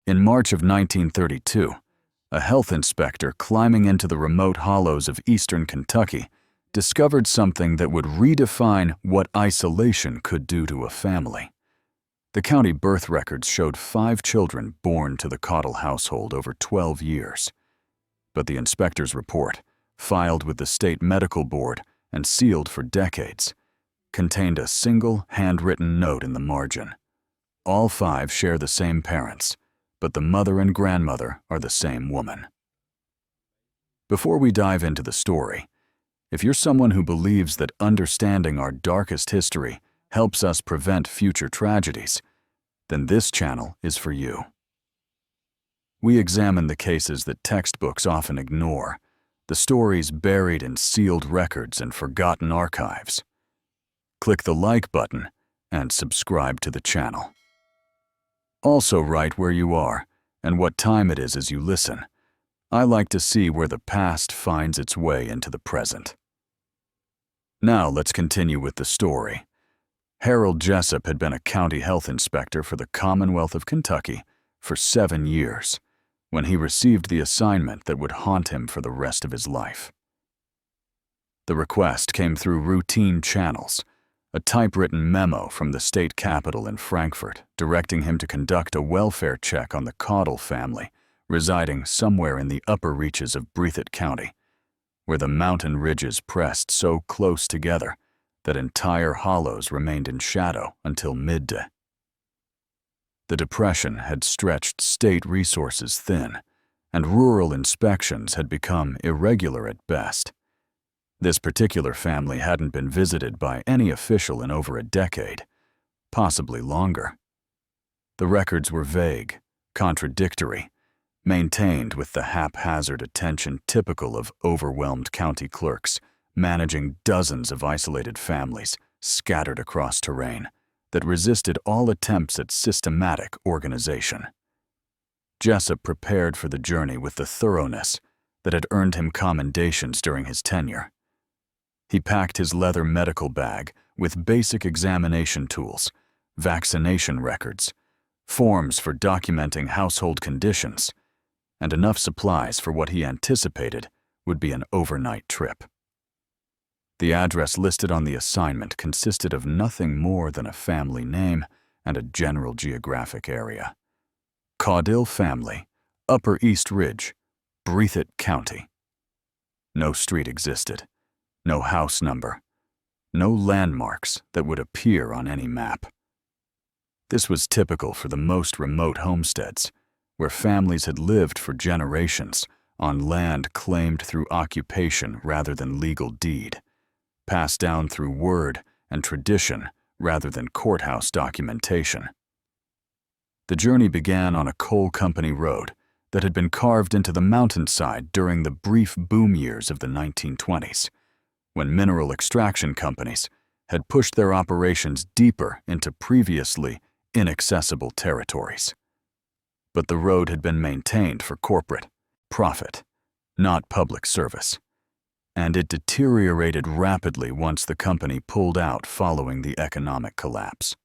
In March of 1932, a health inspector climbing into the remote hollows of eastern Kentucky discovered something that would redefine what isolation could do to a family. The county birth records showed 5 children born to the Cottle household over 12 years. But the inspector's report, filed with the state medical board and sealed for decades, contained a single handwritten note in the margin. All 5 share the same parents, but the mother and grandmother are the same woman. Before we dive into the story, if you're someone who believes that understanding our darkest history helps us prevent future tragedies, then this channel is for you. We examine the cases that textbooks often ignore, the stories buried in sealed records and forgotten archives. Click the like button and subscribe to the channel. Also write where you are and what time it is as you listen. I like to see where the past finds its way into the present. Now let's continue with the story. Harold Jessup had been a county health inspector for the Commonwealth of Kentucky for 7 years when he received the assignment that would haunt him for the rest of his life. The request came through routine channels, a typewritten memo from the state capitol in Frankfort directing him to conduct a welfare check on the Cottle family residing somewhere in the upper reaches of Breathitt County, where the mountain ridges pressed so close together that entire hollows remained in shadow until midday. The Depression had stretched state resources thin, and rural inspections had become irregular at best. This particular family hadn't been visited by any official in over a decade, possibly longer. The records were vague, contradictory, maintained with the haphazard attention typical of overwhelmed county clerks managing dozens of isolated families scattered across terrain that resisted all attempts at systematic organization. Jessup prepared for the journey with the thoroughness that had earned him commendations during his tenure. He packed his leather medical bag with basic examination tools, vaccination records, forms for documenting household conditions, and enough supplies for what he anticipated would be an overnight trip. The address listed on the assignment consisted of nothing more than a family name and a general geographic area. Caudill family, Upper East Ridge, Breathitt County. No street existed, no house number, no landmarks that would appear on any map. This was typical for the most remote homesteads, where families had lived for generations on land claimed through occupation rather than legal deed, passed down through word and tradition rather than courthouse documentation. The journey began on a coal company road that had been carved into the mountainside during the brief boom years of the 1920s, when mineral extraction companies had pushed their operations deeper into previously inaccessible territories. But the road had been maintained for corporate profit, not public service, and it deteriorated rapidly once the company pulled out following the economic collapse.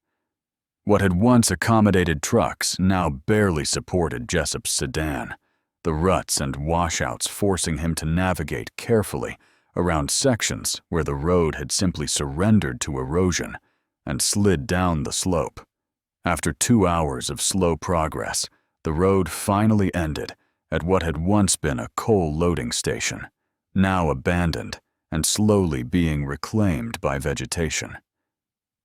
What had once accommodated trucks now barely supported Jessup's sedan, the ruts and washouts forcing him to navigate carefully around sections where the road had simply surrendered to erosion and slid down the slope. After 2 hours of slow progress, the road finally ended at what had once been a coal loading station, now abandoned and slowly being reclaimed by vegetation.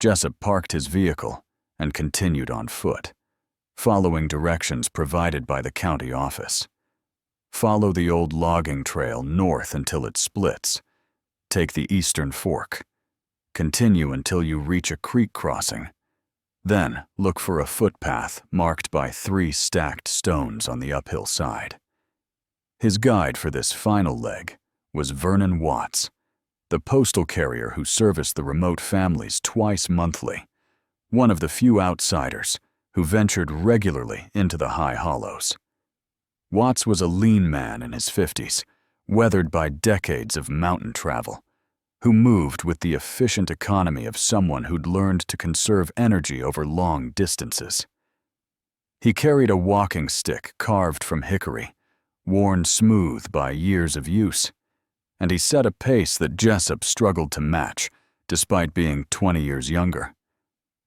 Jessup parked his vehicle and continued on foot, following directions provided by the county office. Follow the old logging trail north until it splits. Take the eastern fork. Continue until you reach a creek crossing. Then look for a footpath marked by 3 stacked stones on the uphill side. His guide for this final leg was Vernon Watts, the postal carrier who serviced the remote families twice monthly, one of the few outsiders who ventured regularly into the high hollows. Watts was a lean man in his 50s, weathered by decades of mountain travel, who moved with the efficient economy of someone who'd learned to conserve energy over long distances. He carried a walking stick carved from hickory, worn smooth by years of use, and he set a pace that Jessup struggled to match, despite being 20 years younger.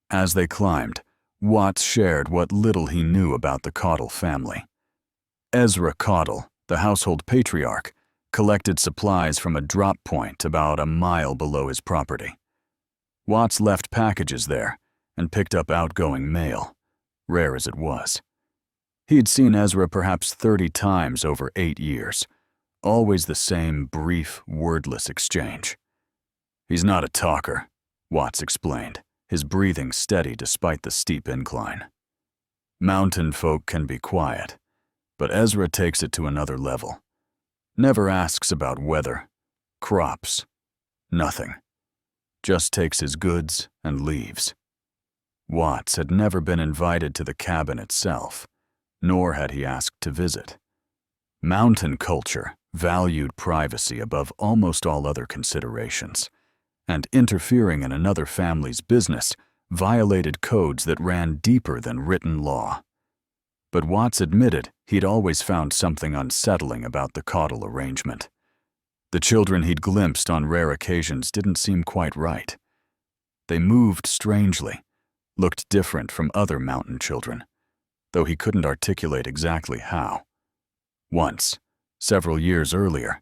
As they climbed, Watts shared what little he knew about the Caudle family. Ezra Caudle, the household patriarch, collected supplies from a drop point about a mile below his property. Watts left packages there and picked up outgoing mail, rare as it was. He'd seen Ezra perhaps 30 times over 8 years, always the same brief, wordless exchange. "He's not a talker," Watts explained, his breathing steady despite the steep incline. "Mountain folk can be quiet, but Ezra takes it to another level. Never asks about weather, crops, nothing. Just takes his goods and leaves." Watts had never been invited to the cabin itself, nor had he asked to visit. Mountain culture valued privacy above almost all other considerations, and interfering in another family's business violated codes that ran deeper than written law. But Watts admitted he'd always found something unsettling about the Caudle arrangement. The children he'd glimpsed on rare occasions didn't seem quite right. They moved strangely, looked different from other mountain children, though he couldn't articulate exactly how. Once, several years earlier,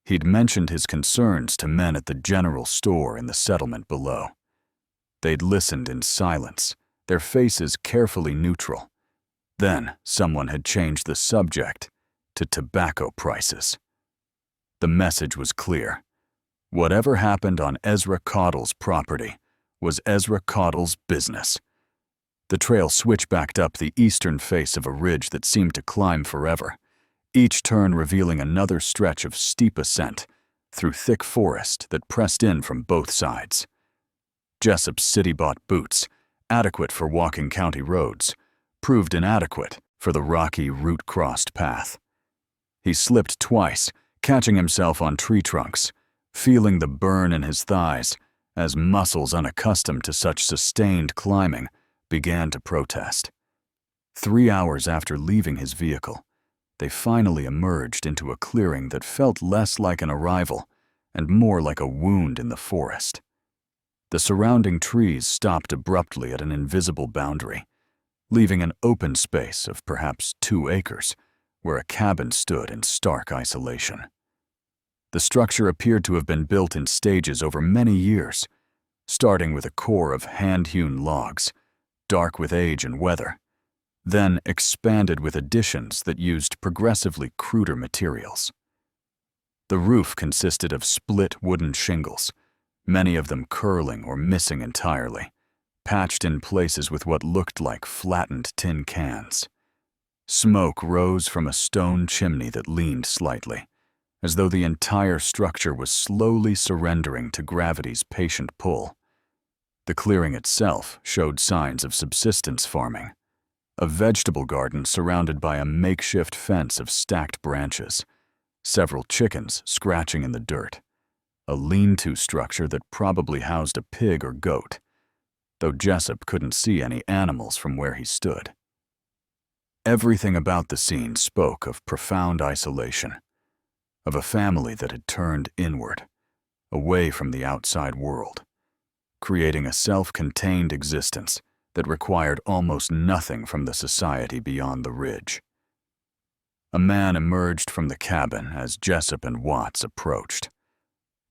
he'd mentioned his concerns to men at the general store in the settlement below. They'd listened in silence, their faces carefully neutral. Then someone had changed the subject to tobacco prices. The message was clear. Whatever happened on Ezra Caudle's property was Ezra Caudle's business. The trail switchbacked up the eastern face of a ridge that seemed to climb forever, each turn revealing another stretch of steep ascent through thick forest that pressed in from both sides. Jessup's city-bought boots, adequate for walking county roads, proved inadequate for the rocky, root-crossed path. He slipped twice, catching himself on tree trunks, feeling the burn in his thighs as muscles unaccustomed to such sustained climbing began to protest. 3 hours after leaving his vehicle, they finally emerged into a clearing that felt less like an arrival and more like a wound in the forest. The surrounding trees stopped abruptly at an invisible boundary, leaving an open space of perhaps 2 acres where a cabin stood in stark isolation. The structure appeared to have been built in stages over many years, starting with a core of hand-hewn logs, dark with age and weather, then expanded with additions that used progressively cruder materials. The roof consisted of split wooden shingles, many of them curling or missing entirely, patched in places with what looked like flattened tin cans. Smoke rose from a stone chimney that leaned slightly, as though the entire structure was slowly surrendering to gravity's patient pull. The clearing itself showed signs of subsistence farming, a vegetable garden surrounded by a makeshift fence of stacked branches, several chickens scratching in the dirt, a lean-to structure that probably housed a pig or goat, though Jessup couldn't see any animals from where he stood. Everything about the scene spoke of profound isolation, of a family that had turned inward, away from the outside world, creating a self-contained existence that required almost nothing from the society beyond the ridge. A man emerged from the cabin as Jessup and Watts approached.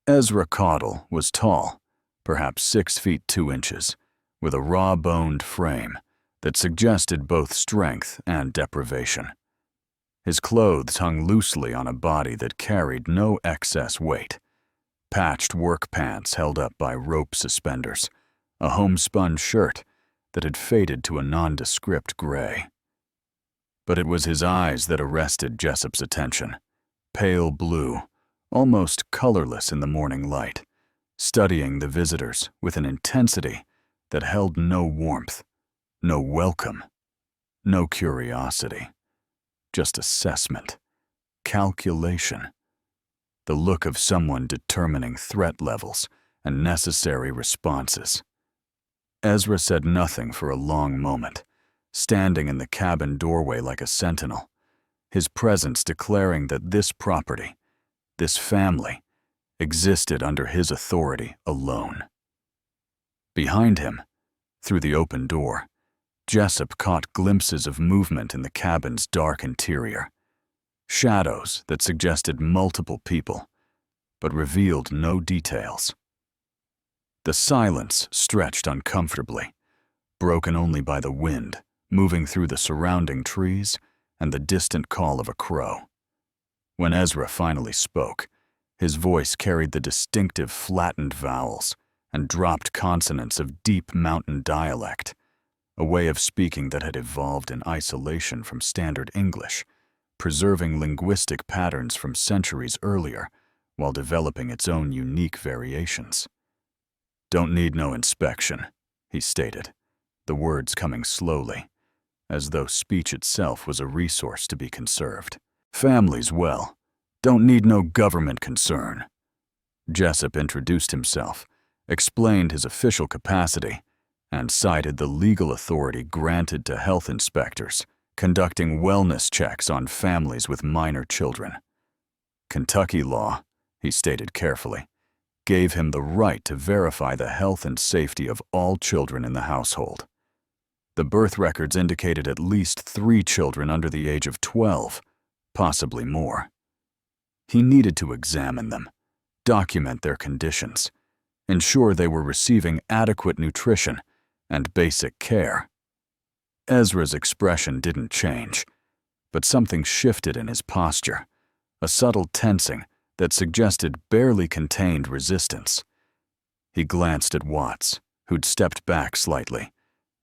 Ezra Caudle was tall, perhaps 6 feet 2 inches, with a raw-boned frame that suggested both strength and deprivation. His clothes hung loosely on a body that carried no excess weight. Patched work pants held up by rope suspenders, a homespun shirt that had faded to a nondescript gray. But it was his eyes that arrested Jessup's attention, pale blue, almost colorless in the morning light, studying the visitors with an intensity that held no warmth, no welcome, no curiosity, just assessment, calculation, the look of someone determining threat levels and necessary responses. Ezra said nothing for a long moment, standing in the cabin doorway like a sentinel, his presence declaring that this property, this family, existed under his authority alone. Behind him, through the open door, Jessup caught glimpses of movement in the cabin's dark interior, shadows that suggested multiple people, but revealed no details. The silence stretched uncomfortably, broken only by the wind moving through the surrounding trees and the distant call of a crow. When Ezra finally spoke, his voice carried the distinctive flattened vowels and dropped consonants of deep mountain dialect, a way of speaking that had evolved in isolation from standard English, preserving linguistic patterns from centuries earlier while developing its own unique variations. "Don't need no inspection," he stated, the words coming slowly, as though speech itself was a resource to be conserved. "Families, well, don't need no government concern." Jessup introduced himself, explained his official capacity, and cited the legal authority granted to health inspectors conducting wellness checks on families with minor children. Kentucky law, he stated carefully, gave him the right to verify the health and safety of all children in the household. The birth records indicated at least 3 children under the age of 12, possibly more. He needed to examine them, document their conditions, ensure they were receiving adequate nutrition and basic care. Ezra's expression didn't change, but something shifted in his posture, a subtle tensing that suggested barely contained resistance. He glanced at Watts, who'd stepped back slightly,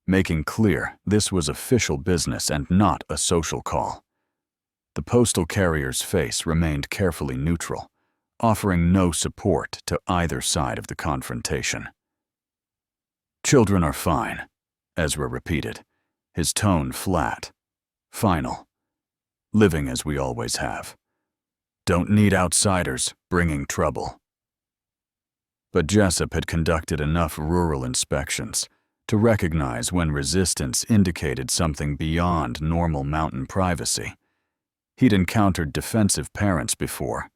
making clear this was official business and not a social call. The postal carrier's face remained carefully neutral, offering no support to either side of the confrontation. "Children are fine," Ezra repeated, his tone flat, final. "Living as we always have. Don't need outsiders bringing trouble." But Jessup had conducted enough rural inspections to recognize when resistance indicated something beyond normal mountain privacy. He'd encountered defensive parents before,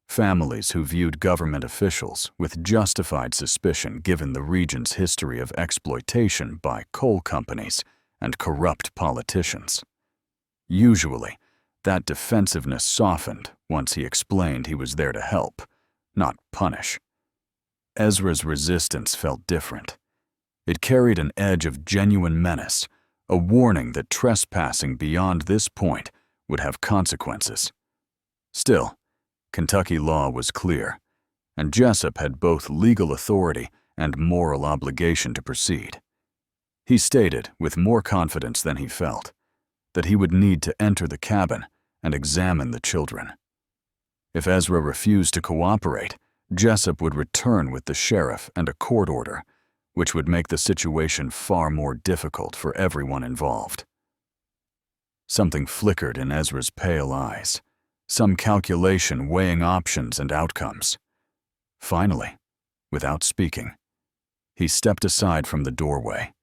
families who viewed government officials with justified suspicion given the region's history of exploitation by coal companies and corrupt politicians. Usually, that defensiveness softened once he explained he was there to help, not punish. Ezra's resistance felt different. It carried an edge of genuine menace, a warning that trespassing beyond this point would have consequences. Still, Kentucky law was clear, and Jessup had both legal authority and moral obligation to proceed. He stated, with more confidence than he felt, that he would need to enter the cabin and examine the children. If Ezra refused to cooperate, Jessup would return with the sheriff and a court order, which would make the situation far more difficult for everyone involved. Something flickered in Ezra's pale eyes, some calculation weighing options and outcomes. Finally, without speaking, he stepped aside from the doorway,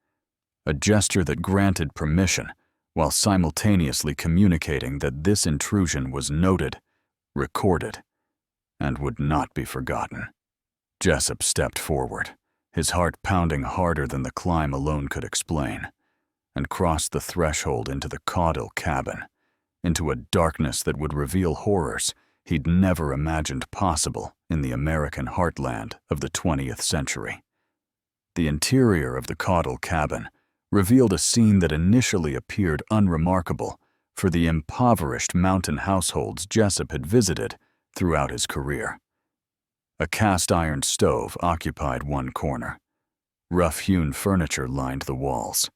a gesture that granted permission while simultaneously communicating that this intrusion was noted, recorded, and would not be forgotten. Jessup stepped forward, his heart pounding harder than the climb alone could explain, and crossed the threshold into the Caudle cabin, into a darkness that would reveal horrors he'd never imagined possible in the American heartland of the 20th century. The interior of the Caudle cabin revealed a scene that initially appeared unremarkable for the impoverished mountain households Jessup had visited throughout his career. A cast-iron stove occupied one corner. Rough-hewn furniture lined the walls.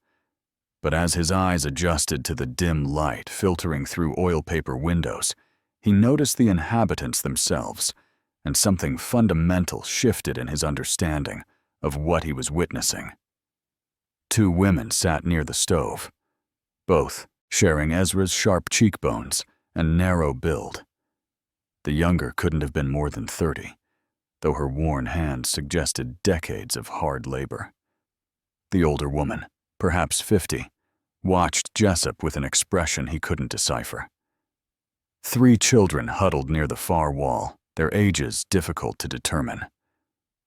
But as his eyes adjusted to the dim light filtering through oil paper windows, he noticed the inhabitants themselves, and something fundamental shifted in his understanding of what he was witnessing. 2 women sat near the stove, both sharing Ezra's sharp cheekbones and narrow build. The younger couldn't have been more than 30, though her worn hands suggested decades of hard labor. The older woman, perhaps 50, watched Jessup with an expression he couldn't decipher. 3 children huddled near the far wall, their ages difficult to determine.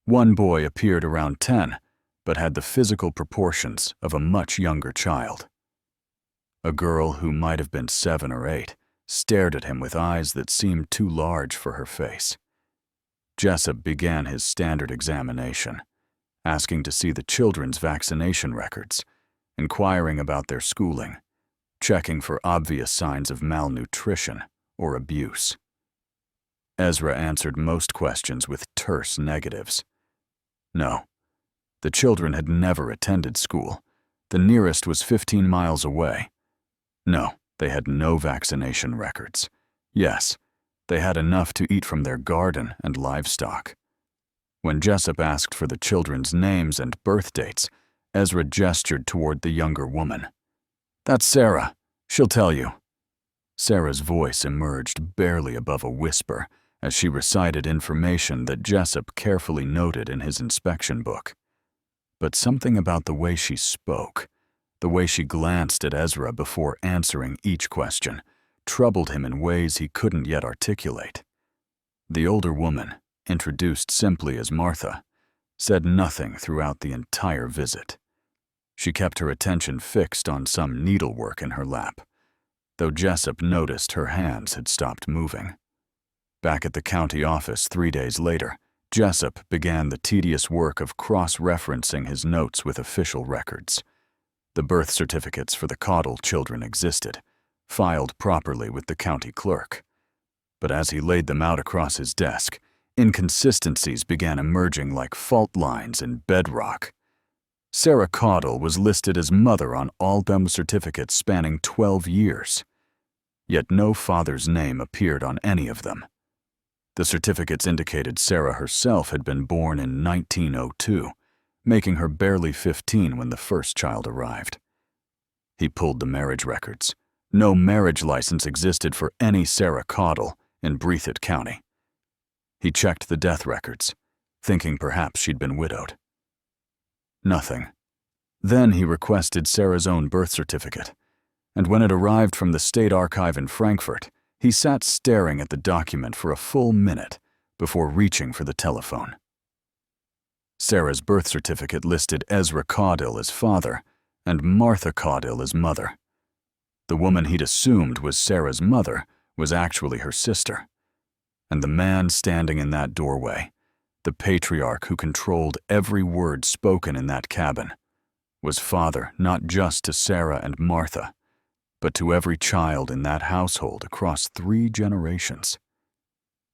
One boy appeared around 10, but had the physical proportions of a much younger child. A girl who might have been 7 or 8 stared at him with eyes that seemed too large for her face. Jessup began his standard examination, asking to see the children's vaccination records, inquiring about their schooling, checking for obvious signs of malnutrition or abuse. Ezra answered most questions with terse negatives. No, the children had never attended school. The nearest was 15 miles away. No, they had no vaccination records. Yes, they had enough to eat from their garden and livestock. When Jessup asked for the children's names and birth dates, Ezra gestured toward the younger woman. "That's Sarah. She'll tell you." Sarah's voice emerged barely above a whisper as she recited information that Jessup carefully noted in his inspection book. But something about the way she spoke, the way she glanced at Ezra before answering each question, troubled him in ways he couldn't yet articulate. The older woman, introduced simply as Martha, said nothing throughout the entire visit. She kept her attention fixed on some needlework in her lap, though Jessup noticed her hands had stopped moving. Back at the county office 3 days later, Jessup began the tedious work of cross-referencing his notes with official records. The birth certificates for the Caudle children existed, filed properly with the county clerk. But as he laid them out across his desk, inconsistencies began emerging like fault lines in bedrock. Sarah Caudle was listed as mother on all them certificates spanning 12 years. Yet no father's name appeared on any of them. The certificates indicated Sarah herself had been born in 1902, making her barely 15 when the first child arrived. He pulled the marriage records. No marriage license existed for any Sarah Caudle in Breathitt County. He checked the death records, thinking perhaps she'd been widowed. Nothing. Then he requested Sarah's own birth certificate, and when it arrived from the State Archive in Frankfurt, he sat staring at the document for a full minute before reaching for the telephone. Sarah's birth certificate listed Ezra Caudle as father and Martha Caudle as mother. The woman he'd assumed was Sarah's mother was actually her sister. And the man standing in that doorway, the patriarch who controlled every word spoken in that cabin, was father not just to Sarah and Martha, but to every child in that household across 3 generations.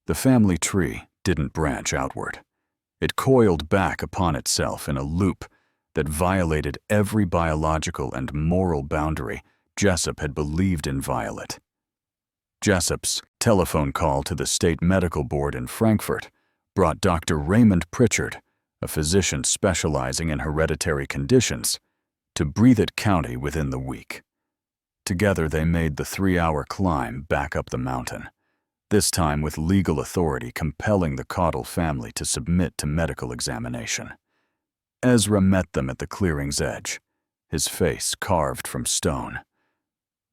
The family tree didn't branch outward. It coiled back upon itself in a loop that violated every biological and moral boundary Jessup had believed inviolate. Jessup's telephone call to the State Medical Board in Frankfurt brought Dr. Raymond Pritchard, a physician specializing in hereditary conditions, to Breathitt County within the week. Together they made the 3-hour climb back up the mountain, this time with legal authority compelling the Caudle family to submit to medical examination. Ezra met them at the clearing's edge, his face carved from stone.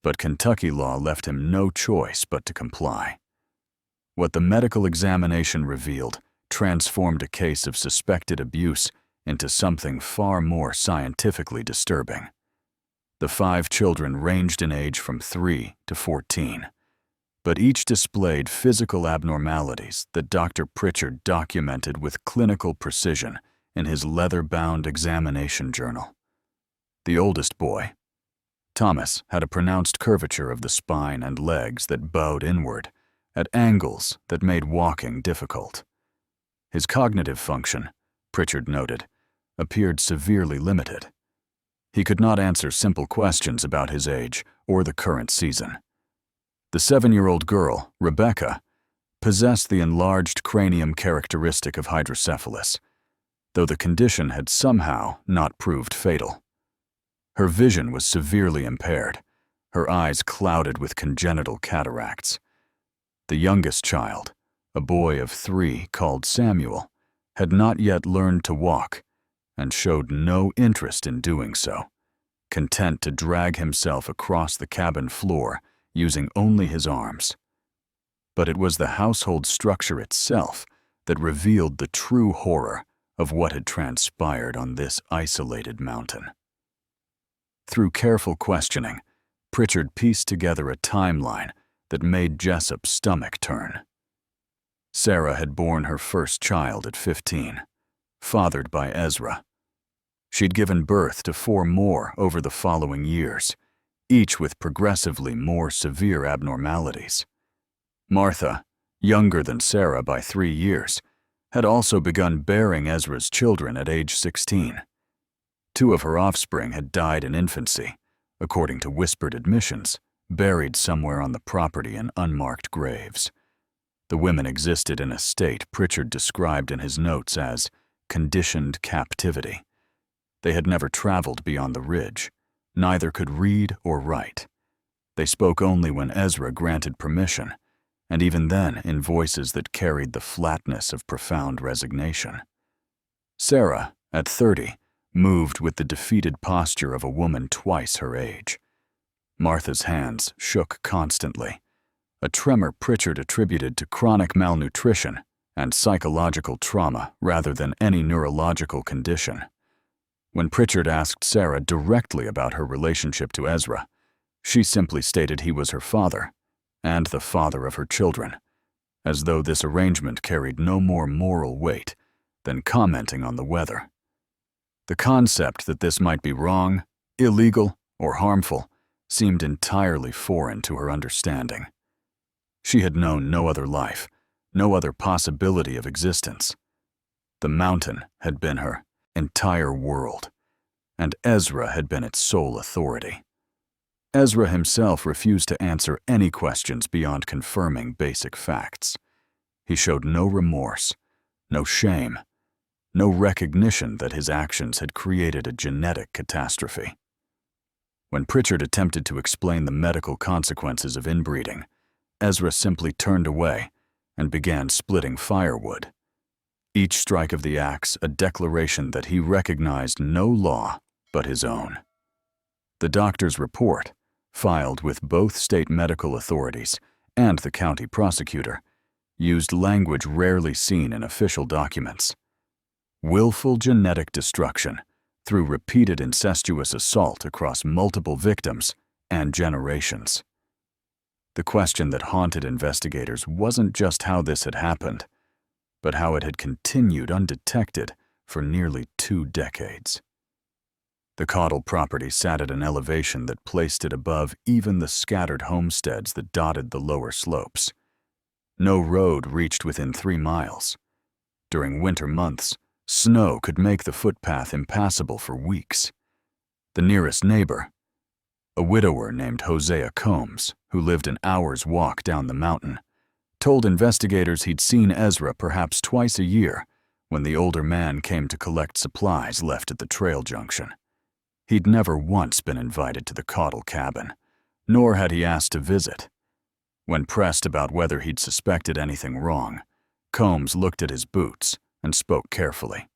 But Kentucky law left him no choice but to comply. What the medical examination revealed transformed a case of suspected abuse into something far more scientifically disturbing. The 5 children ranged in age from 3 to 14, but each displayed physical abnormalities that Dr. Pritchard documented with clinical precision in his leather-bound examination journal. The oldest boy, Thomas, had a pronounced curvature of the spine and legs that bowed inward, at angles that made walking difficult. His cognitive function, Pritchard noted, appeared severely limited. He could not answer simple questions about his age or the current season. The 7-year-old girl, Rebecca, possessed the enlarged cranium characteristic of hydrocephalus, though the condition had somehow not proved fatal. Her vision was severely impaired, her eyes clouded with congenital cataracts. The youngest child, a boy of 3 called Samuel, had not yet learned to walk and showed no interest in doing so, content to drag himself across the cabin floor using only his arms. But it was the household structure itself that revealed the true horror of what had transpired on this isolated mountain. Through careful questioning, Pritchard pieced together a timeline that made Jessup's stomach turn. Sarah had borne her first child at 15, fathered by Ezra. She'd given birth to 4 more over the following years, each with progressively more severe abnormalities. Martha, younger than Sarah by 3 years, had also begun bearing Ezra's children at age 16. 2 of her offspring had died in infancy, according to whispered admissions, buried somewhere on the property in unmarked graves. The women existed in a state Pritchard described in his notes as conditioned captivity. They had never traveled beyond the ridge, neither could read or write. They spoke only when Ezra granted permission, and even then in voices that carried the flatness of profound resignation. Sarah, at 30, moved with the defeated posture of a woman twice her age. Martha's hands shook constantly, a tremor Pritchard attributed to chronic malnutrition and psychological trauma rather than any neurological condition. When Pritchard asked Sarah directly about her relationship to Ezra, she simply stated he was her father, and the father of her children, as though this arrangement carried no more moral weight than commenting on the weather. The concept that this might be wrong, illegal, or harmful seemed entirely foreign to her understanding. She had known no other life, no other possibility of existence. The mountain had been her entire world, and Ezra had been its sole authority. Ezra himself refused to answer any questions beyond confirming basic facts. He showed no remorse, no shame, no recognition that his actions had created a genetic catastrophe. When Pritchard attempted to explain the medical consequences of inbreeding, Ezra simply turned away and began splitting firewood. Each strike of the axe a declaration that he recognized no law but his own. The doctor's report, filed with both state medical authorities and the county prosecutor, used language rarely seen in official documents. Willful genetic destruction through repeated incestuous assault across multiple victims and generations. The question that haunted investigators wasn't just how this had happened, but how it had continued undetected for nearly 2 decades. The Caudle property sat at an elevation that placed it above even the scattered homesteads that dotted the lower slopes. No road reached within 3 miles. During winter months, snow could make the footpath impassable for weeks. The nearest neighbor, a widower named Hosea Combs, who lived an hour's walk down the mountain, told investigators he'd seen Ezra perhaps twice a year when the older man came to collect supplies left at the trail junction. He'd never once been invited to the Caudle cabin, nor had he asked to visit. When pressed about whether he'd suspected anything wrong, Combs looked at his boots and spoke carefully.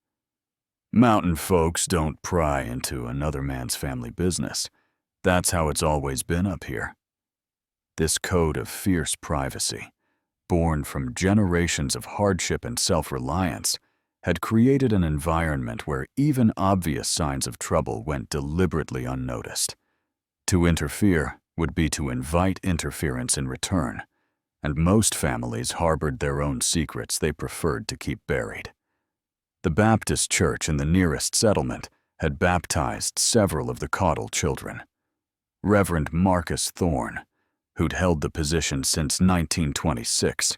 "Mountain folks don't pry into another man's family business. That's how it's always been up here." This code of fierce privacy, born from generations of hardship and self-reliance, had created an environment where even obvious signs of trouble went deliberately unnoticed. To interfere would be to invite interference in return, and most families harbored their own secrets they preferred to keep buried. The Baptist church in the nearest settlement had baptized several of the Caudle children. Reverend Marcus Thorne, who'd held the position since 1926,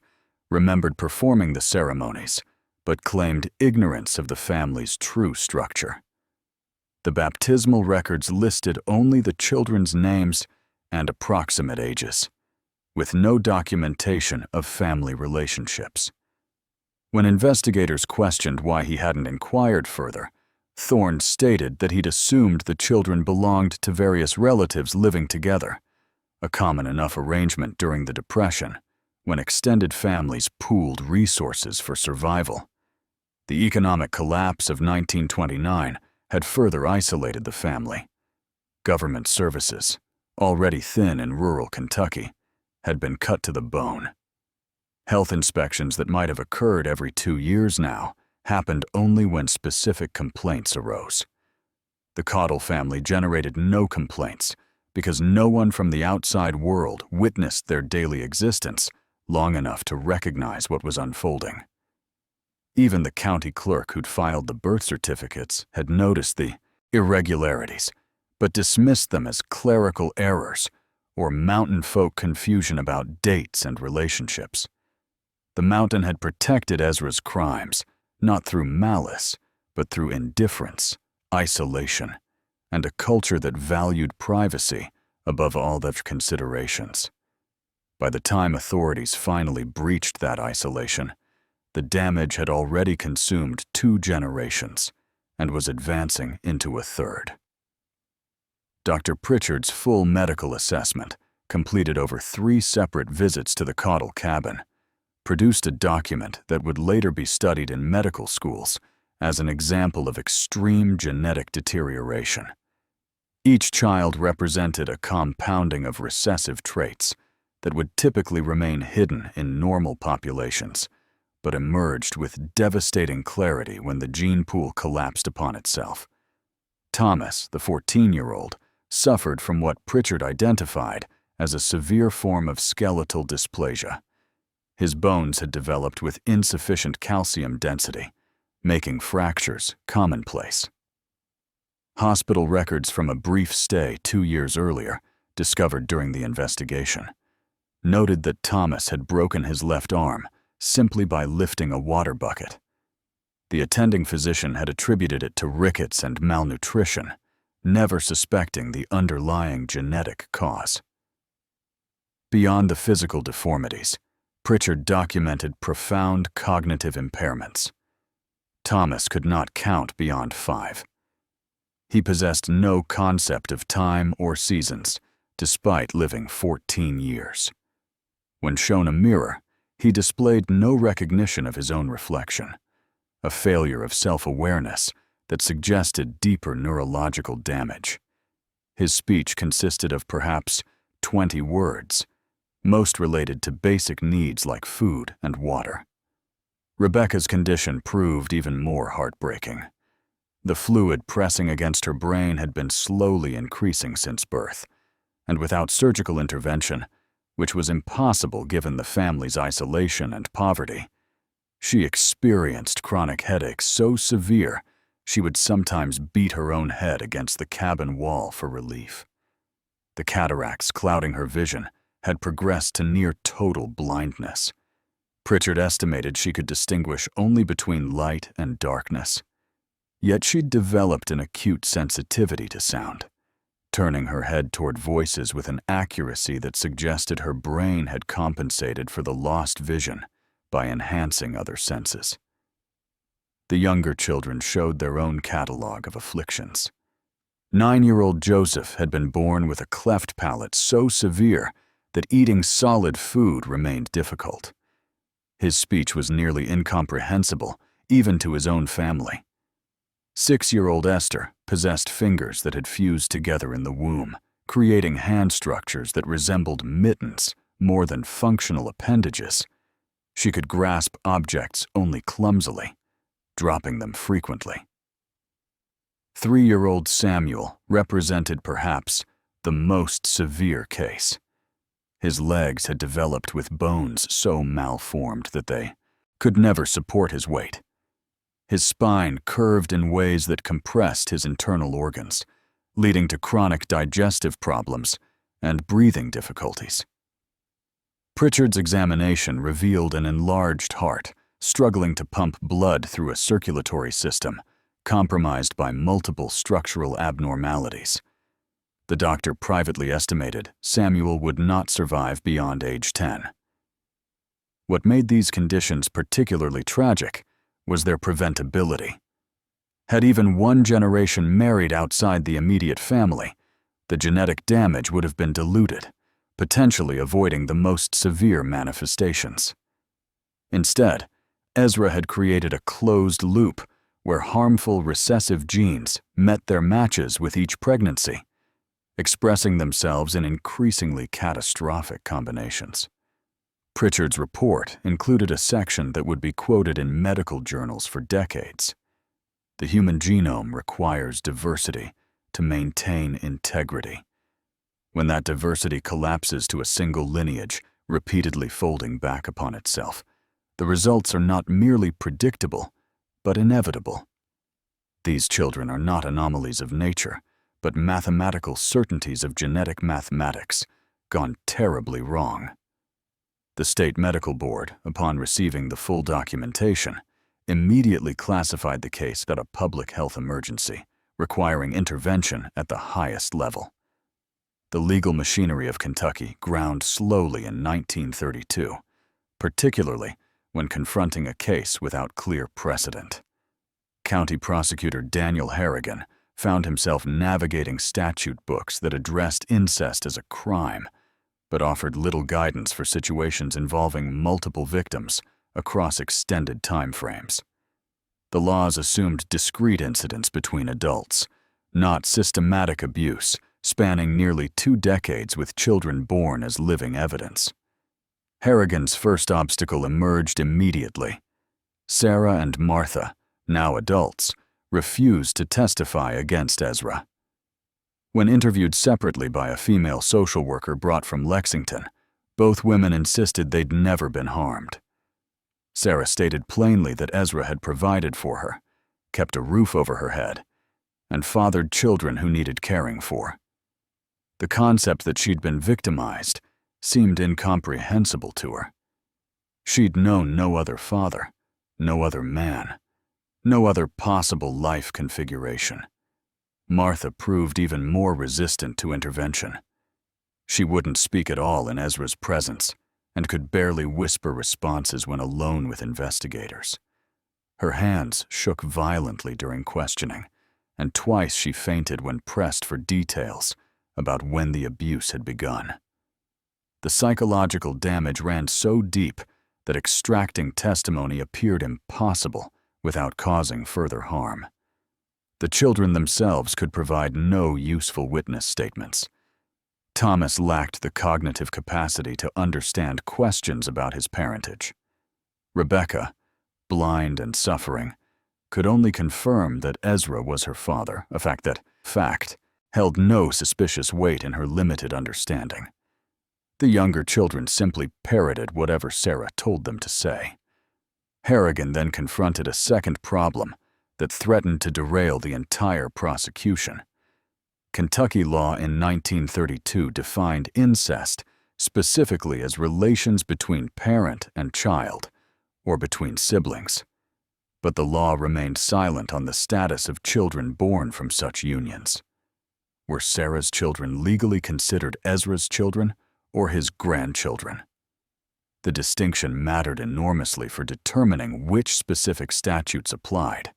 remembered performing the ceremonies, but claimed ignorance of the family's true structure. The baptismal records listed only the children's names and approximate ages, with no documentation of family relationships. When investigators questioned why he hadn't inquired further, Thorne stated that he'd assumed the children belonged to various relatives living together, a common enough arrangement during the Depression, when extended families pooled resources for survival. The economic collapse of 1929 had further isolated the family. government services, already thin in rural Kentucky, had been cut to the bone. Health inspections that might have occurred every 2 years now happened only when specific complaints arose. The Cottle family generated no complaints because no one from the outside world witnessed their daily existence long enough to recognize what was unfolding. Even the county clerk who'd filed the birth certificates had noticed the irregularities, but dismissed them as clerical errors or mountain folk confusion about dates and relationships. The mountain had protected Ezra's crimes, not through malice, but through indifference, isolation, and a culture that valued privacy above all other considerations. By the time authorities finally breached that isolation, the damage had already consumed 2 generations and was advancing into a third. Dr. Pritchard's full medical assessment, completed over 3 separate visits to the Cottle cabin, produced a document that would later be studied in medical schools as an example of extreme genetic deterioration. Each child represented a compounding of recessive traits that would typically remain hidden in normal populations, but emerged with devastating clarity when the gene pool collapsed upon itself. Thomas, the 14-year-old, suffered from what Pritchard identified as a severe form of skeletal dysplasia. His bones had developed with insufficient calcium density, making fractures commonplace. Hospital records from a brief stay 2 years earlier, discovered during the investigation, noted that Thomas had broken his left arm simply by lifting a water bucket. The attending physician had attributed it to rickets and malnutrition, never suspecting the underlying genetic cause. Beyond the physical deformities, Pritchard documented profound cognitive impairments. Thomas could not count beyond 5. He possessed no concept of time or seasons, despite living 14 years. When shown a mirror, he displayed no recognition of his own reflection, a failure of self-awareness that suggested deeper neurological damage. His speech consisted of perhaps 20 words, most related to basic needs like food and water. Rebecca's condition proved even more heartbreaking. The fluid pressing against her brain had been slowly increasing since birth, and without surgical intervention, which was impossible given the family's isolation and poverty, she experienced chronic headaches so severe she would sometimes beat her own head against the cabin wall for relief. The cataracts clouding her vision had progressed to near total blindness. Pritchard estimated she could distinguish only between light and darkness. Yet she'd developed an acute sensitivity to sound, turning her head toward voices with an accuracy that suggested her brain had compensated for the lost vision by enhancing other senses. The younger children showed their own catalog of afflictions. 9-year-old Joseph had been born with a cleft palate so severe that eating solid food remained difficult. His speech was nearly incomprehensible, even to his own family. 6-year-old Esther possessed fingers that had fused together in the womb, creating hand structures that resembled mittens more than functional appendages. She could grasp objects only clumsily, dropping them frequently. 3-year-old Samuel represented perhaps the most severe case. His legs had developed with bones so malformed that they could never support his weight. His spine curved in ways that compressed his internal organs, leading to chronic digestive problems and breathing difficulties. Pritchard's examination revealed an enlarged heart, struggling to pump blood through a circulatory system compromised by multiple structural abnormalities. The doctor privately estimated Samuel would not survive beyond age 10. What made these conditions particularly tragic was their preventability. Had even one generation married outside the immediate family, the genetic damage would have been diluted, potentially avoiding the most severe manifestations. Instead, Ezra had created a closed loop where harmful recessive genes met their matches with each pregnancy. expressing themselves in increasingly catastrophic combinations. Pritchard's report included a section that would be quoted in medical journals for decades. The human genome requires diversity to maintain integrity. When that diversity collapses to a single lineage, repeatedly folding back upon itself, the results are not merely predictable, but inevitable. These children are not anomalies of nature, but mathematical certainties of genetic mathematics, gone terribly wrong. The State Medical Board, upon receiving the full documentation, immediately classified the case as a public health emergency, requiring intervention at the highest level. The legal machinery of Kentucky ground slowly in 1932, particularly when confronting a case without clear precedent. County Prosecutor Daniel Harrigan found himself navigating statute books that addressed incest as a crime, but offered little guidance for situations involving multiple victims across extended time frames. The laws assumed discrete incidents between adults, not systematic abuse spanning nearly 2 decades with children born as living evidence. Harrigan's first obstacle emerged immediately. Sarah and Martha, now adults, refused to testify against Ezra. When interviewed separately by a female social worker brought from Lexington, both women insisted they'd never been harmed. Sarah stated plainly that Ezra had provided for her, kept a roof over her head, and fathered children who needed caring for. The concept that she'd been victimized seemed incomprehensible to her. She'd known no other father, no other man, no other possible life configuration. Martha proved even more resistant to intervention. She wouldn't speak at all in Ezra's presence and could barely whisper responses when alone with investigators. Her hands shook violently during questioning, and twice she fainted when pressed for details about when the abuse had begun. The psychological damage ran so deep that extracting testimony appeared impossible without causing further harm. The children themselves could provide no useful witness statements. Thomas lacked the cognitive capacity to understand questions about his parentage. Rebecca, blind and suffering, could only confirm that Ezra was her father, a fact that, held no suspicious weight in her limited understanding. The younger children simply parroted whatever Sarah told them to say. Harrigan then confronted a second problem that threatened to derail the entire prosecution. Kentucky law in 1932 defined incest specifically as relations between parent and child, or between siblings. But the law remained silent on the status of children born from such unions. Were Sarah's children legally considered Ezra's children or his grandchildren? The distinction mattered enormously for determining which specific statutes applied.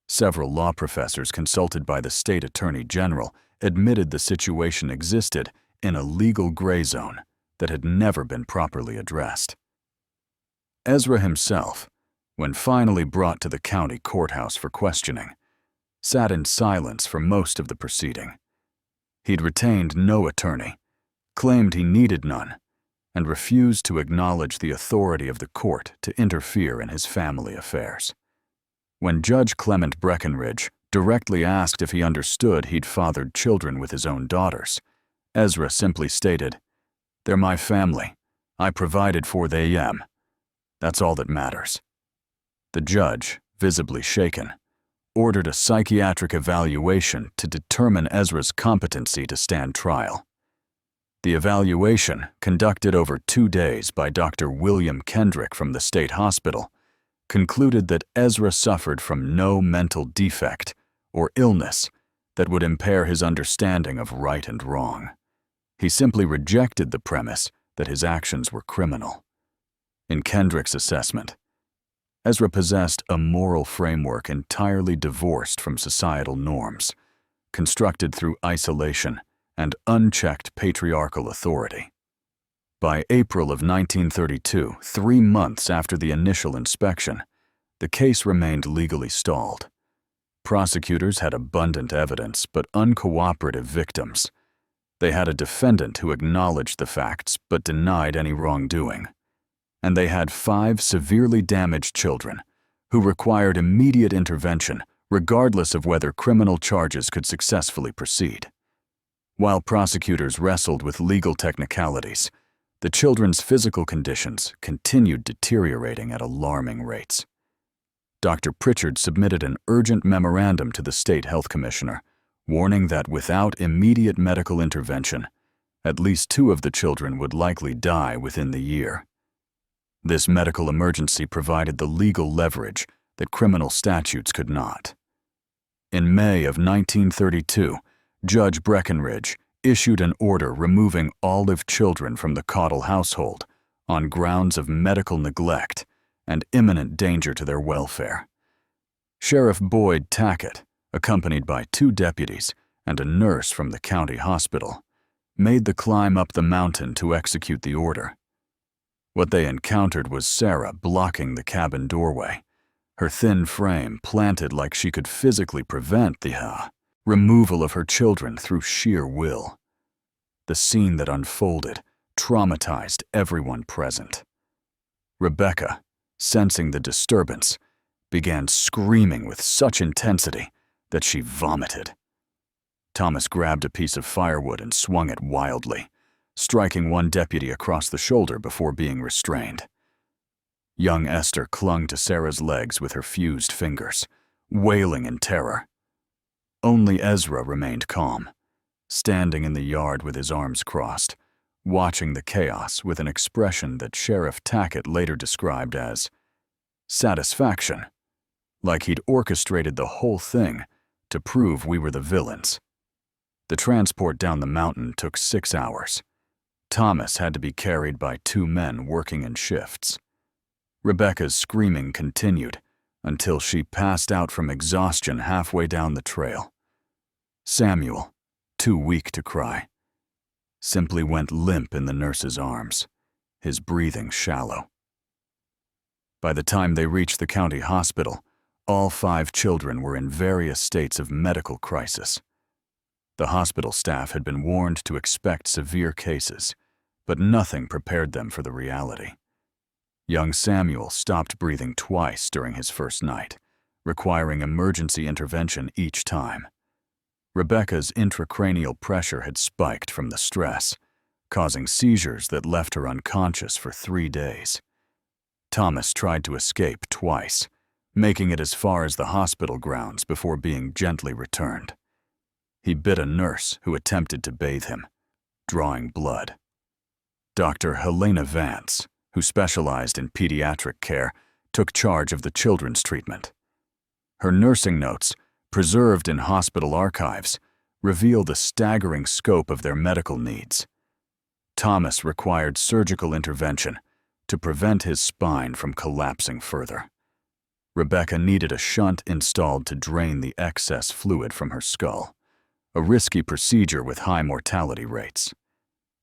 Several law professors consulted by the state attorney general admitted the situation existed in a legal gray zone that had never been properly addressed. Ezra himself, when finally brought to the county courthouse for questioning, sat in silence for most of the proceeding. He'd retained no attorney, claimed he needed none, and refused to acknowledge the authority of the court to interfere in his family affairs. When Judge Clement Breckenridge directly asked if he understood he'd fathered children with his own daughters, Ezra simply stated, "They're my family. I provided for them. That's all that matters." The judge, visibly shaken, ordered a psychiatric evaluation to determine Ezra's competency to stand trial. The evaluation, conducted over 2 days by Dr. William Kendrick from the state hospital, concluded that Ezra suffered from no mental defect or illness that would impair his understanding of right and wrong. He simply rejected the premise that his actions were criminal. In Kendrick's assessment, Ezra possessed a moral framework entirely divorced from societal norms, constructed through isolation and unchecked patriarchal authority. By April of 1932, 3 months after the initial inspection, the case remained legally stalled. Prosecutors had abundant evidence but uncooperative victims, They had a defendant who acknowledged the facts but denied any wrongdoing. And they had 5 severely damaged children who required immediate intervention regardless of whether criminal charges could successfully proceed. While prosecutors wrestled with legal technicalities, the children's physical conditions continued deteriorating at alarming rates. Dr. Pritchard submitted an urgent memorandum to the state health commissioner, warning that without immediate medical intervention, at least 2 of the children would likely die within the year. This medical emergency provided the legal leverage that criminal statutes could not. In May of 1932, Judge Breckinridge issued an order removing Olive children from the Cottle household on grounds of medical neglect and imminent danger to their welfare. Sheriff Boyd Tackett, accompanied by 2 deputies and a nurse from the county hospital, made the climb up the mountain to execute the order. What they encountered was Sarah blocking the cabin doorway, her thin frame planted like she could physically prevent the removal of her children through sheer will. The scene that unfolded traumatized everyone present. Rebecca, sensing the disturbance, began screaming with such intensity that she vomited. Thomas grabbed a piece of firewood and swung it wildly, striking one deputy across the shoulder before being restrained. Young Esther clung to Sarah's legs with her fused fingers, wailing in terror. Only Ezra remained calm, standing in the yard with his arms crossed, watching the chaos with an expression that Sheriff Tackett later described as satisfaction, like he'd orchestrated the whole thing to prove we were the villains. The transport down the mountain took 6 hours. Thomas had to be carried by 2 men working in shifts. Rebecca's screaming continued until she passed out from exhaustion halfway down the trail. Samuel, too weak to cry, simply went limp in the nurse's arms, his breathing shallow. By the time they reached the county hospital, all 5 children were in various states of medical crisis. The hospital staff had been warned to expect severe cases, but nothing prepared them for the reality. Young Samuel stopped breathing twice during his first night, requiring emergency intervention each time. Rebecca's intracranial pressure had spiked from the stress, causing seizures that left her unconscious for 3 days. Thomas tried to escape twice, making it as far as the hospital grounds before being gently returned. He bit a nurse who attempted to bathe him, drawing blood. Dr. Helena Vance, who specialized in pediatric care, took charge of the children's treatment. Her nursing notes, preserved in hospital archives, reveal the staggering scope of their medical needs. Thomas required surgical intervention to prevent his spine from collapsing further. Rebecca needed a shunt installed to drain the excess fluid from her skull, a risky procedure with high mortality rates.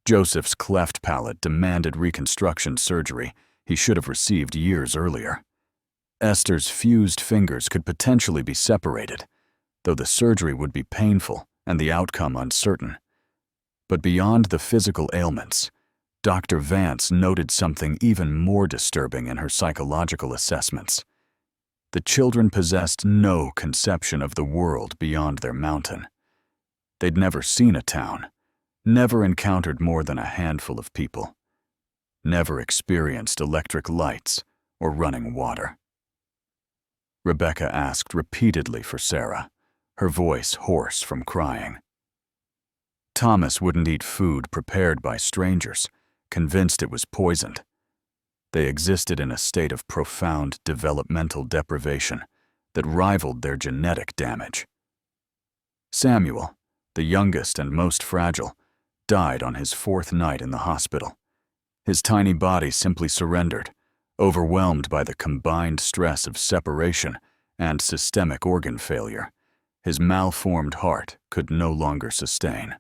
Joseph's cleft palate demanded reconstruction surgery he should have received years earlier. Esther's fused fingers could potentially be separated, though the surgery would be painful and the outcome uncertain. But beyond the physical ailments, Dr. Vance noted something even more disturbing in her psychological assessments. The children possessed no conception of the world beyond their mountain. They'd never seen a town, never encountered more than a handful of people, never experienced electric lights or running water. Rebecca asked repeatedly for Sarah, her voice hoarse from crying. Thomas wouldn't eat food prepared by strangers, convinced it was poisoned. They existed in a state of profound developmental deprivation that rivaled their genetic damage. Samuel, the youngest and most fragile, died on his 4th night in the hospital. His tiny body simply surrendered, overwhelmed by the combined stress of separation and systemic organ failure. His malformed heart could no longer sustain.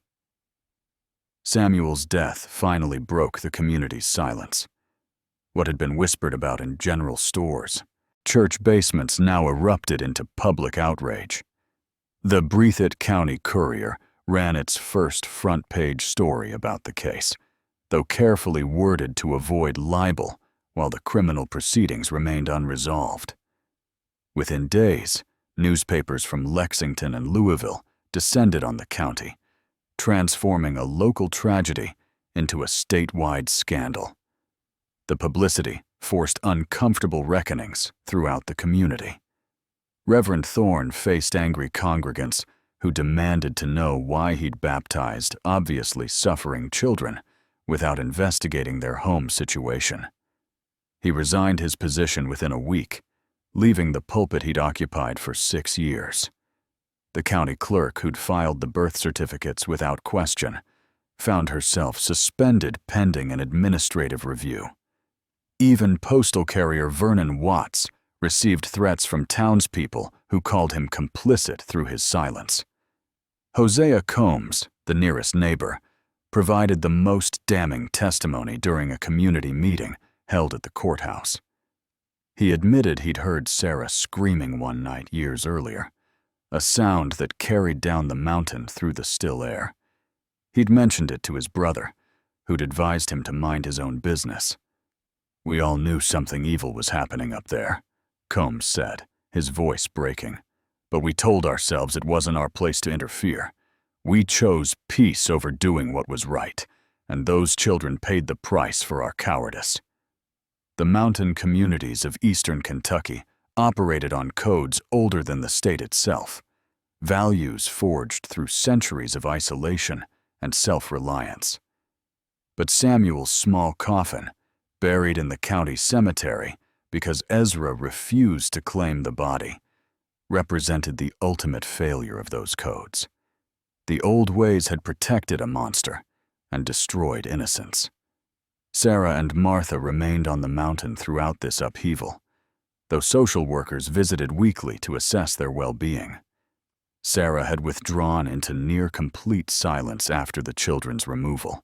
Samuel's death finally broke the community's silence. What had been whispered about in general stores, church basements now erupted into public outrage. The Breathitt County Courier ran its first front-page story about the case, though carefully worded to avoid libel while the criminal proceedings remained unresolved. Within days, newspapers from Lexington and Louisville descended on the county, transforming a local tragedy into a statewide scandal. The publicity forced uncomfortable reckonings throughout the community. Reverend Thorne faced angry congregants who demanded to know why he'd baptized obviously suffering children without investigating their home situation. He resigned his position within a week, leaving the pulpit he'd occupied for 6 years. The county clerk who'd filed the birth certificates without question found herself suspended pending an administrative review. Even postal carrier Vernon Watts received threats from townspeople who called him complicit through his silence. Hosea Combs, the nearest neighbor, provided the most damning testimony during a community meeting held at the courthouse. He admitted he'd heard Sarah screaming one night years earlier, a sound that carried down the mountain through the still air. He'd mentioned it to his brother, who'd advised him to mind his own business. "We all knew something evil was happening up there," Combs said, his voice breaking. "But we told ourselves it wasn't our place to interfere. We chose peace over doing what was right, and those children paid the price for our cowardice." The mountain communities of eastern Kentucky operated on codes older than the state itself, values forged through centuries of isolation and self-reliance. But Samuel's small coffin, buried in the county cemetery because Ezra refused to claim the body, represented the ultimate failure of those codes. The old ways had protected a monster and destroyed innocence. Sarah and Martha remained on the mountain throughout this upheaval, though social workers visited weekly to assess their well-being. Sarah had withdrawn into near-complete silence after the children's removal.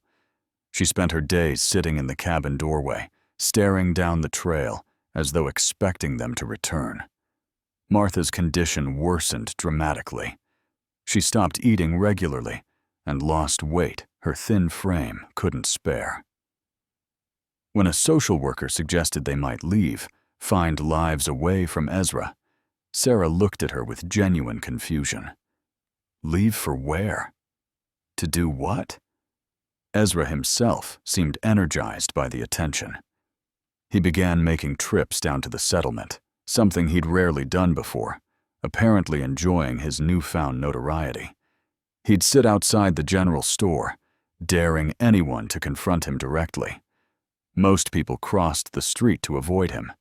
She spent her days sitting in the cabin doorway, staring down the trail as though expecting them to return. Martha's condition worsened dramatically. She stopped eating regularly and lost weight her thin frame couldn't spare. When a social worker suggested they might leave, find lives away from Ezra, Sarah looked at her with genuine confusion. Leave for where? To do what? Ezra himself seemed energized by the attention. He began making trips down to the settlement, something he'd rarely done before, apparently enjoying his newfound notoriety. He'd sit outside the general store, daring anyone to confront him directly. Most people crossed the street to avoid him.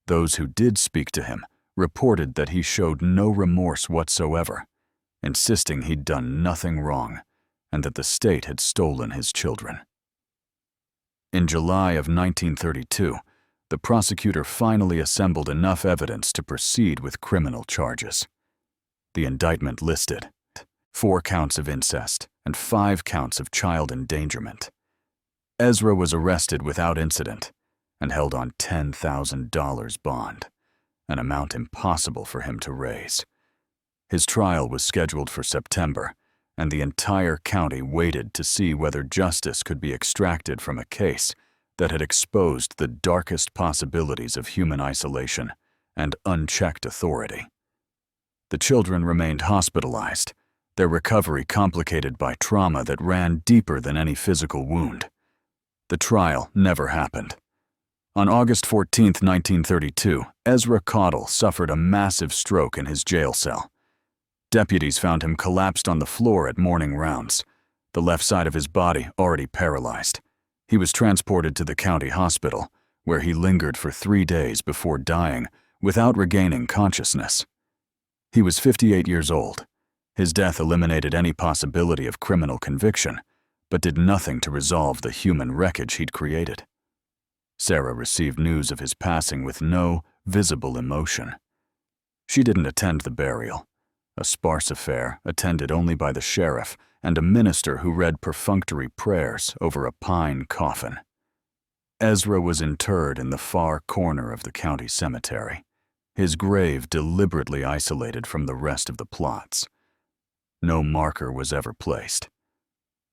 Those who did speak to him reported that he showed no remorse whatsoever, insisting he'd done nothing wrong and that the state had stolen his children. In July of 1932, the prosecutor finally assembled enough evidence to proceed with criminal charges. The indictment listed 4 counts of incest and 5 counts of child endangerment. Ezra was arrested without incident and held on $10,000 bond, an amount impossible for him to raise. His trial was scheduled for September, and the entire county waited to see whether justice could be extracted from a case that had exposed the darkest possibilities of human isolation and unchecked authority. The children remained hospitalized, their recovery complicated by trauma that ran deeper than any physical wound. The trial never happened. On August 14, 1932, Ezra Caudle suffered a massive stroke in his jail cell. Deputies found him collapsed on the floor at morning rounds, the left side of his body already paralyzed. He was transported to the county hospital, where he lingered for 3 days before dying without regaining consciousness. He was 58 years old. His death eliminated any possibility of criminal conviction, but did nothing to resolve the human wreckage he'd created. Sarah received news of his passing with no visible emotion. She didn't attend the burial, a sparse affair attended only by the sheriff and a minister who read perfunctory prayers over a pine coffin. Ezra was interred in the far corner of the county cemetery, his grave deliberately isolated from the rest of the plots. No marker was ever placed.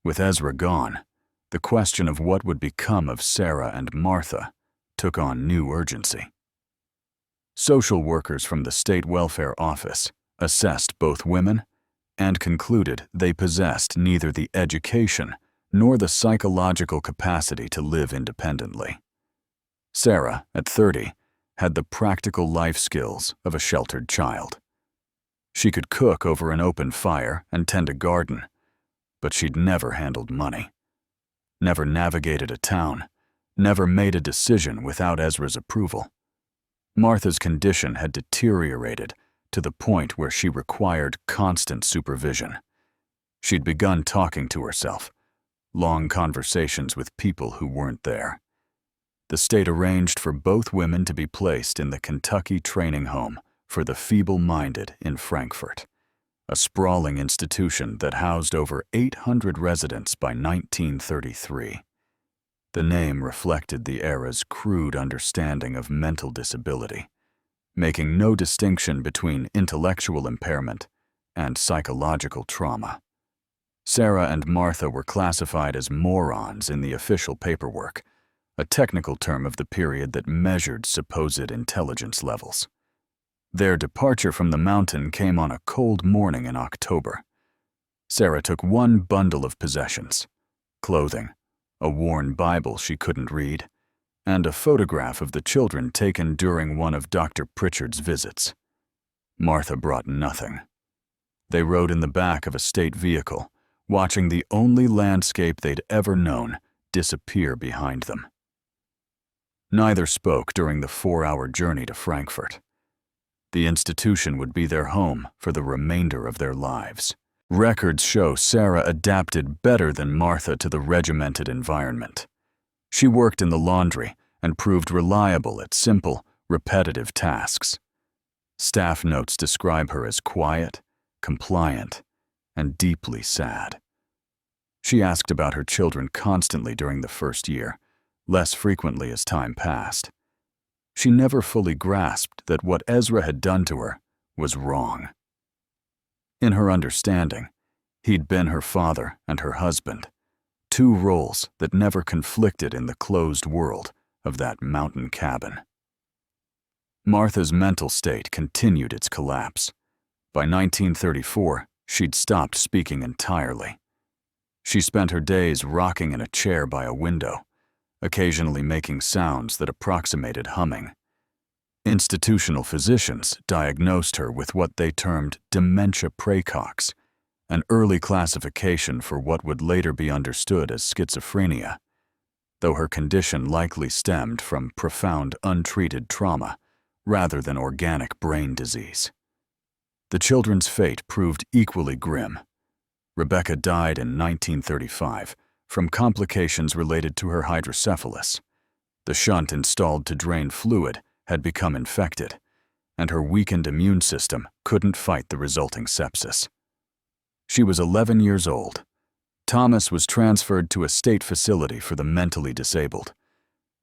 With Ezra gone, the question of what would become of Sarah and Martha took on new urgency. Social workers from the State Welfare Office assessed both women and concluded they possessed neither the education nor the psychological capacity to live independently. Sarah, at 30, had the practical life skills of a sheltered child. She could cook over an open fire and tend a garden, but she'd never handled money, never navigated a town, never made a decision without Ezra's approval. Martha's condition had deteriorated to the point where she required constant supervision. She'd begun talking to herself, long conversations with people who weren't there. The state arranged for both women to be placed in the Kentucky Training Home for the Feeble-Minded in Frankfort, a sprawling institution that housed over 800 residents by 1933. The name reflected the era's crude understanding of mental disability, making no distinction between intellectual impairment and psychological trauma. Sarah and Martha were classified as morons in the official paperwork, a technical term of the period that measured supposed intelligence levels. Their departure from the mountain came on a cold morning in October. Sarah took one bundle of possessions: clothing, a worn Bible she couldn't read, and a photograph of the children taken during one of Dr. Pritchard's visits. Martha brought nothing. They rode in the back of a state vehicle, watching the only landscape they'd ever known disappear behind them. Neither spoke during the 4-hour journey to Frankfort. The institution would be their home for the remainder of their lives. Records show Sarah adapted better than Martha to the regimented environment. She worked in the laundry and proved reliable at simple, repetitive tasks. Staff notes describe her as quiet, compliant, and deeply sad. She asked about her children constantly during the first year, less frequently as time passed. She never fully grasped that what Ezra had done to her was wrong. In her understanding, he'd been her father and her husband, two roles that never conflicted in the closed world of that mountain cabin. Martha's mental state continued its collapse. By 1934, she'd stopped speaking entirely. She spent her days rocking in a chair by a window, occasionally making sounds that approximated humming. Institutional physicians diagnosed her with what they termed dementia praecox, an early classification for what would later be understood as schizophrenia, though her condition likely stemmed from profound untreated trauma rather than organic brain disease. The children's fate proved equally grim. Rebecca died in 1935 from complications related to her hydrocephalus. The shunt installed to drain fluid had become infected, and her weakened immune system couldn't fight the resulting sepsis. She was 11 years old. Thomas was transferred to a state facility for the mentally disabled,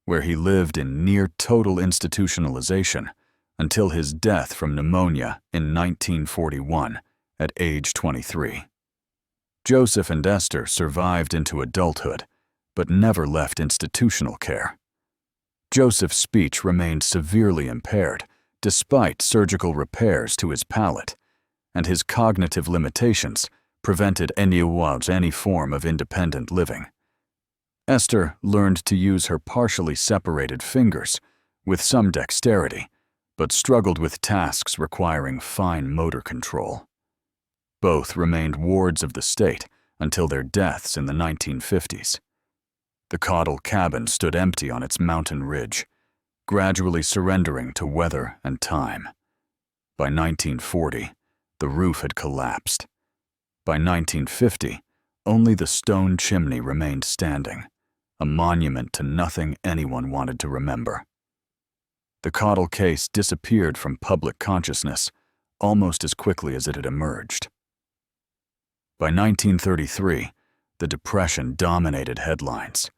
where he lived in near-total institutionalization until his death from pneumonia in 1941 at age 23. Joseph and Esther survived into adulthood, but never left institutional care. Joseph's speech remained severely impaired despite surgical repairs to his palate, and his cognitive limitations prevented any form of independent living. Esther learned to use her partially separated fingers with some dexterity, but struggled with tasks requiring fine motor control. Both remained wards of the state until their deaths in the 1950s. The Caudle cabin stood empty on its mountain ridge, gradually surrendering to weather and time. By 1940, the roof had collapsed. By 1950, only the stone chimney remained standing, a monument to nothing anyone wanted to remember. The Caudle case disappeared from public consciousness almost as quickly as it had emerged. By 1933, the Depression dominated headlines,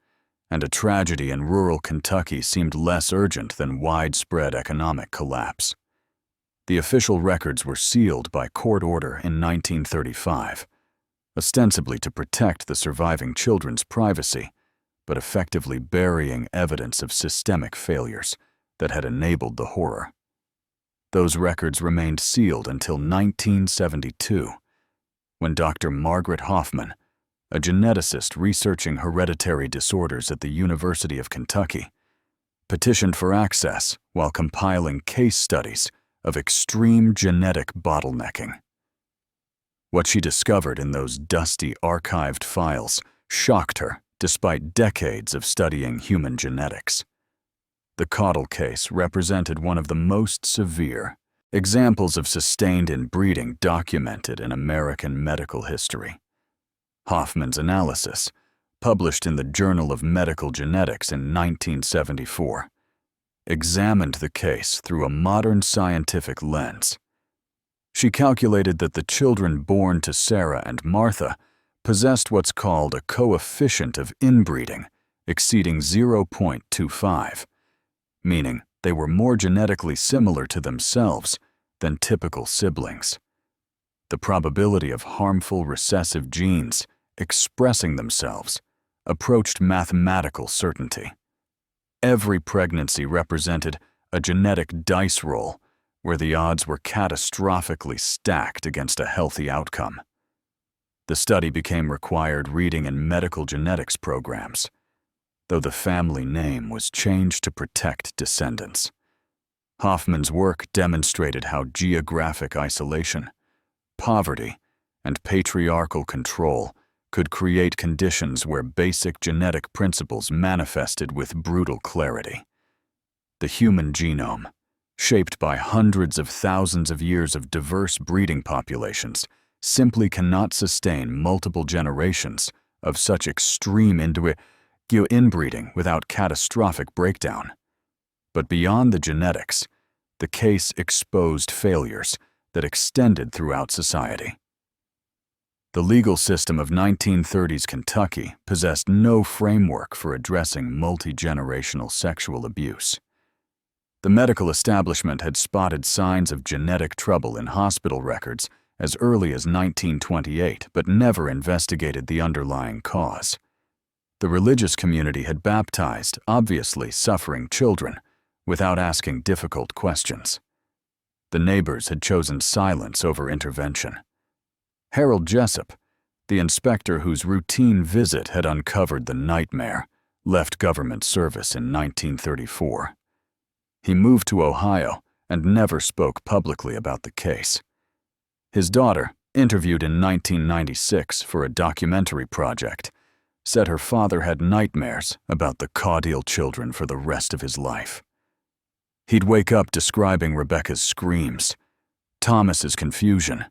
and a tragedy in rural Kentucky seemed less urgent than widespread economic collapse. The official records were sealed by court order in 1935, ostensibly to protect the surviving children's privacy, but effectively burying evidence of systemic failures that had enabled the horror. Those records remained sealed until 1972, when Dr. Margaret Hoffman, a geneticist researching hereditary disorders at the University of Kentucky, petitioned for access while compiling case studies of extreme genetic bottlenecking. What she discovered in those dusty archived files shocked her despite decades of studying human genetics. The Caudle case represented one of the most severe examples of sustained inbreeding documented in American medical history. Hoffman's analysis, published in the Journal of Medical Genetics in 1974, examined the case through a modern scientific lens. She calculated that the children born to Sarah and Martha possessed what's called a coefficient of inbreeding exceeding 0.25, meaning they were more genetically similar to themselves than typical siblings. The probability of harmful recessive genes expressing themselves approached mathematical certainty. Every pregnancy represented a genetic dice roll where the odds were catastrophically stacked against a healthy outcome. The study became required reading in medical genetics programs, though the family name was changed to protect descendants. Hoffman's work demonstrated how geographic isolation, poverty, and patriarchal control could create conditions where basic genetic principles manifested with brutal clarity. The human genome, shaped by hundreds of thousands of years of diverse breeding populations, simply cannot sustain multiple generations of such extreme inbreeding without catastrophic breakdown. But beyond the genetics, the case exposed failures that extended throughout society. The legal system of 1930s Kentucky possessed no framework for addressing multigenerational sexual abuse. The medical establishment had spotted signs of genetic trouble in hospital records as early as 1928, but never investigated the underlying cause. The religious community had baptized obviously suffering children without asking difficult questions. The neighbors had chosen silence over intervention. Harold Jessup, the inspector whose routine visit had uncovered the nightmare, left government service in 1934. He moved to Ohio and never spoke publicly about the case. His daughter, interviewed in 1996 for a documentary project, said her father had nightmares about the Caudle children for the rest of his life. He'd wake up describing Rebecca's screams, Thomas's confusion,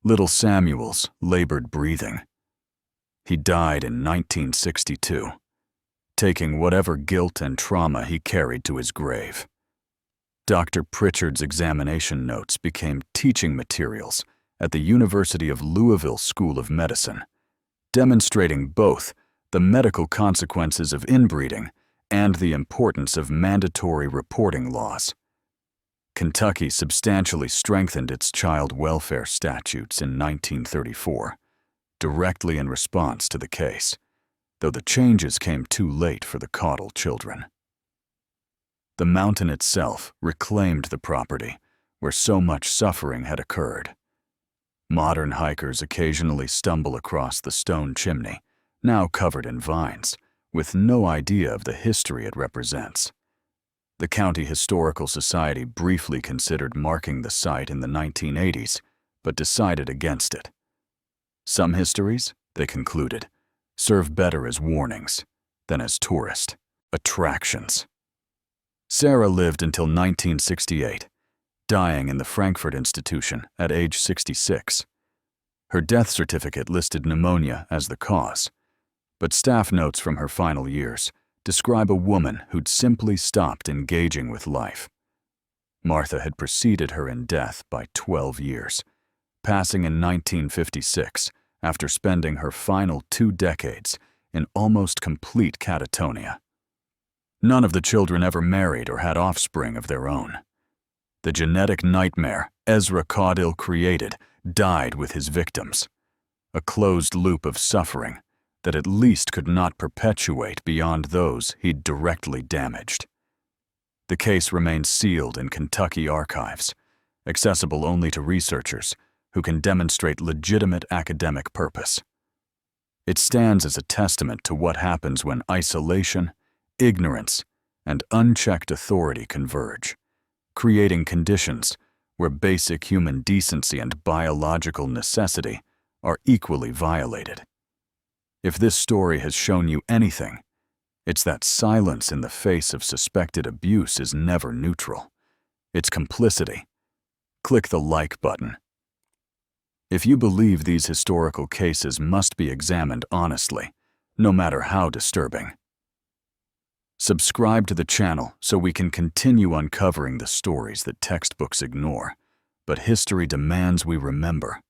little Samuel's labored breathing. He died in 1962, taking whatever guilt and trauma he carried to his grave. Dr. Pritchard's examination notes became teaching materials at the University of Louisville School of Medicine, demonstrating both the medical consequences of inbreeding and the importance of mandatory reporting laws. Kentucky substantially strengthened its child welfare statutes in 1934, directly in response to the case, though the changes came too late for the Caudle children. The mountain itself reclaimed the property where so much suffering had occurred. Modern hikers occasionally stumble across the stone chimney, now covered in vines, with no idea of the history it represents. The County Historical Society briefly considered marking the site in the 1980s, but decided against it. Some histories, they concluded, serve better as warnings than as tourist attractions. Sarah lived until 1968, dying in the Frankfurt Institution at age 66. Her death certificate listed pneumonia as the cause, but staff notes from her final years describe a woman who'd simply stopped engaging with life. Martha had preceded her in death by 12 years, passing in 1956 after spending her final 2 decades in almost complete catatonia. None of the children ever married or had offspring of their own. The genetic nightmare Ezra created died with his victims, a closed loop of suffering that at least could not perpetuate beyond those he'd directly damaged. The case remains sealed in Kentucky archives, accessible only to researchers who can demonstrate legitimate academic purpose. It stands as a testament to what happens when isolation, ignorance, and unchecked authority converge, creating conditions where basic human decency and biological necessity are equally violated. If this story has shown you anything, it's that silence in the face of suspected abuse is never neutral. It's complicity. Click the like button. If you believe these historical cases must be examined honestly, no matter how disturbing. Subscribe to the channel so we can continue uncovering the stories that textbooks ignore, but history demands we remember.